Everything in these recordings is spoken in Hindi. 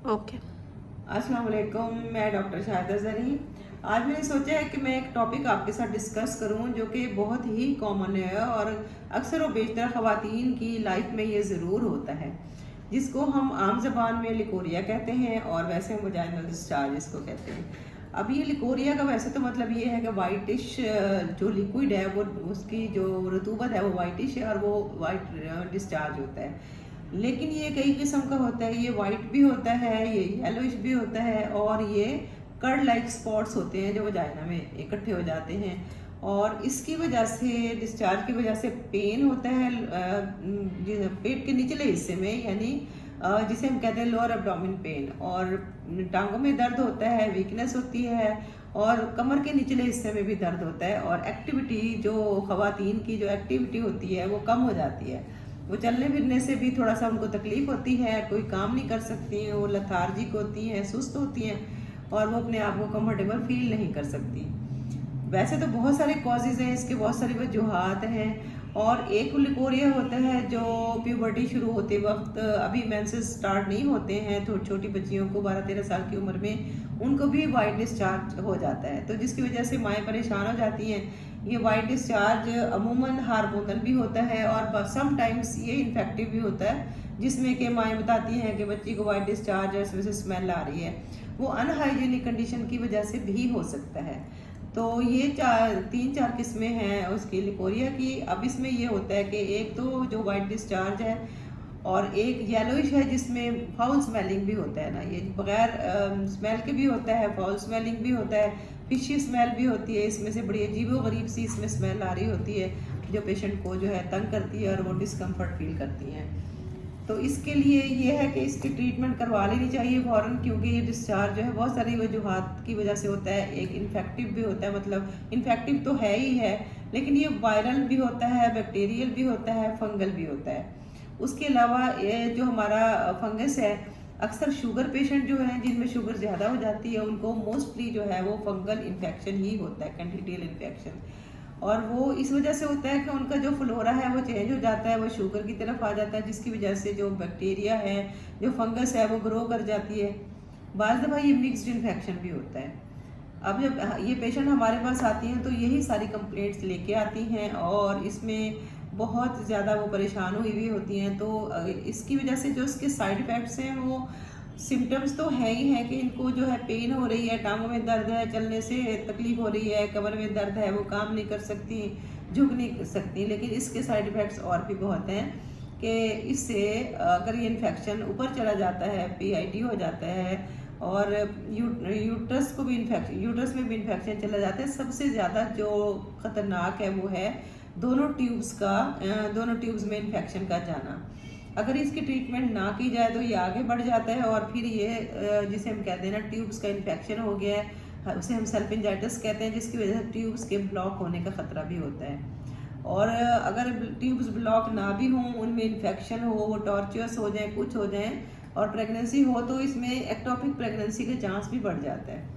ओके। अस्सलाम वालेकुम, मैं डॉक्टर शाहिदा ज़रीन। आज मैंने सोचा है कि मैं एक टॉपिक आपके साथ डिस्कस करूं जो कि बहुत ही कॉमन है और अक्सर व बेशतर ख़वातीन की लाइफ में ये ज़रूर होता है, जिसको हम आम ज़बान में लिकोरिया कहते हैं और वैसे हम वजाइनल डिस्चार्ज इसको कहते हैं। अब ये लिकोरिया का वैसे तो मतलब ये है कि वाइटिश जो लिक्विड है वो उसकी जो रतूबत है वो वाइटिश है और वो वाइट डिस्चार्ज होता है। लेकिन ये कई किस्म का होता है, ये वाइट भी होता है, ये येलोइश भी होता है और ये कर्ड लाइक स्पॉट्स होते हैं जो वजाइना में इकट्ठे हो जाते हैं और इसकी वजह से डिस्चार्ज की वजह से पेन होता है पेट के निचले हिस्से में, यानी जिसे हम कहते हैं लोअर एब्डोमिन पेन, और टांगों में दर्द होता है, वीकनेस होती है और कमर के निचले हिस्से में भी दर्द होता है और एक्टिविटी जो ख़वातीन की जो एक्टिविटी होती है वो कम हो जाती है। वो चलने फिरने से भी थोड़ा सा उनको तकलीफ होती है, कोई काम नहीं कर सकती हैं, वो लथार्जिक होती हैं, सुस्त होती हैं और वो अपने आप को कंफर्टेबल फील नहीं कर सकती। वैसे तो बहुत सारे कॉजेज़ हैं इसके, बहुत सारी वजूहात हैं और एक लिकोरिया होता है जो प्यूबर्टी शुरू होते वक्त, अभी मेंसेस स्टार्ट नहीं होते हैं, छोटी बच्चियों को 12-13 साल की उम्र में उनको भी वाइट डिस्चार्ज हो जाता है, तो जिसकी वजह से माएँ परेशान हो जाती हैं। ये वाइट डिस्चार्ज अमूमन हार्मोनल भी होता है और समटाइम्स ये इन्फेक्टिव भी होता है, जिसमें कि माएँ बताती हैं कि बच्ची को वाइट डिस्चार्ज और इसमें से स्मेल आ रही है। वो अनहाइजीनिक कंडीशन की वजह से भी हो सकता है। तो ये 3-4 किस्में हैं उसकी लिकोरिया की। अब इसमें ये होता है कि एक तो जो वाइट डिस्चार्ज है और एक येलोइश है जिसमें फाउल स्मेलिंग भी होता है ना, ये बगैर स्मेल के भी होता है, फाउल स्मेलिंग भी होता है, फिशी स्मेल भी होती है, इसमें से बड़ी अजीबो गरीब सी इसमें स्मेल आ रही होती है जो पेशेंट को जो है तंग करती है और वो डिस्कम्फर्ट फील करती हैं। तो इसके लिए ये है कि इसकी ट्रीटमेंट करवा लेनी चाहिए फ़ौरन, क्योंकि ये डिस्चार्ज जो है बहुत सारी वजूहात की वजह से होता है। एक इन्फेक्टिव भी होता है, मतलब इन्फेक्टिव तो है ही है, लेकिन ये वायरल भी होता है, बैक्टीरियल भी होता है, फंगल भी होता है। उसके अलावा ये जो हमारा फंगस है, अक्सर शुगर पेशेंट जो हैं जिनमें शुगर ज़्यादा हो जाती है उनको मोस्टली जो है वो फंगल इन्फेक्शन ही होता है, कैंडिडियल इन्फेक्शन, और वो इस वजह से होता है कि उनका जो फ्लोरा है वो चेंज हो जाता है, वो शुगर की तरफ आ जाता है, जिसकी वजह से जो बैक्टीरिया है, जो फंगस है वो ग्रो कर जाती है। बाज़ दफ़ा ये मिक्स्ड इन्फेक्शन भी होता है। अब जब ये पेशेंट हमारे पास आती हैं तो यही सारी कंप्लेंट्स लेके आती हैं और इसमें बहुत ज़्यादा वो परेशान हुई हुई होती हैं। तो इसकी वजह से जो इसके साइड इफ़ेक्ट्स हैं वो सिम्टम्स तो है ही है कि इनको जो है पेन हो रही है, टांगों में दर्द है, चलने से तकलीफ हो रही है, कमर में दर्द है, वो काम नहीं कर सकती, झुक नहीं कर सकती। लेकिन इसके साइड इफ़ेक्ट्स और भी बहुत हैं कि इससे अगर ये इन्फेक्शन ऊपर चला जाता है, पीआईडी हो जाता है और यूट्रस को भी इन्फेक्शन, यूट्रस में भी इन्फेक्शन चला जाता है। सबसे ज़्यादा जो ख़तरनाक है वो है दोनों ट्यूब्स में इन्फेक्शन का जाना। अगर इसकी ट्रीटमेंट ना की जाए तो ये आगे बढ़ जाता है और फिर ये जिसे हम कहते हैं ना ट्यूब्स का इन्फेक्शन हो गया है, उसे हम सल्फिंजाइटिस कहते हैं, जिसकी वजह से ट्यूब्स के ब्लॉक होने का ख़तरा भी होता है। और अगर ट्यूब्स ब्लॉक ना भी हों, उनमें इन्फेक्शन हो, वो टॉर्चुअस हो जाए, कुछ हो जाए और प्रेगनेंसी हो तो इसमें एक्टोपिक प्रेगनेंसी का चांस भी बढ़ जाता है।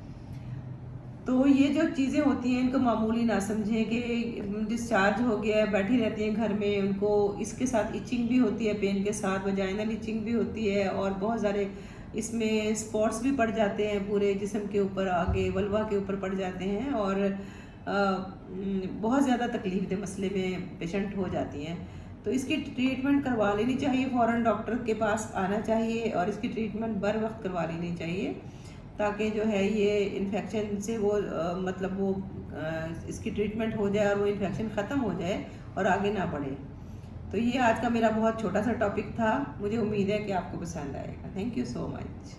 तो ये जो चीज़ें होती हैं इनको मामूली ना समझें कि डिस्चार्ज हो गया है, बैठी रहती हैं घर में, उनको इसके साथ इचिंग भी होती है, पेन के साथ वजाइनल इचिंग भी होती है और बहुत सारे इसमें स्पॉट्स भी पड़ जाते हैं, पूरे जिस्म के ऊपर, आगे वल्वा के ऊपर पड़ जाते हैं और बहुत ज़्यादा तकलीफ दे मसले में पेशेंट हो जाती हैं। तो इसकी ट्रीटमेंट करवा लेनी चाहिए, फ़ौरन डॉक्टर के पास आना चाहिए और इसकी ट्रीटमेंट बर वक्त करवा लेनी चाहिए, ताकि जो है ये इन्फेक्शन से वो मतलब वो इसकी ट्रीटमेंट हो जाए और वो इन्फेक्शन ख़त्म हो जाए और आगे ना बढ़े। तो ये आज का मेरा बहुत छोटा सा टॉपिक था, मुझे उम्मीद है कि आपको पसंद आएगा। Thank you so much.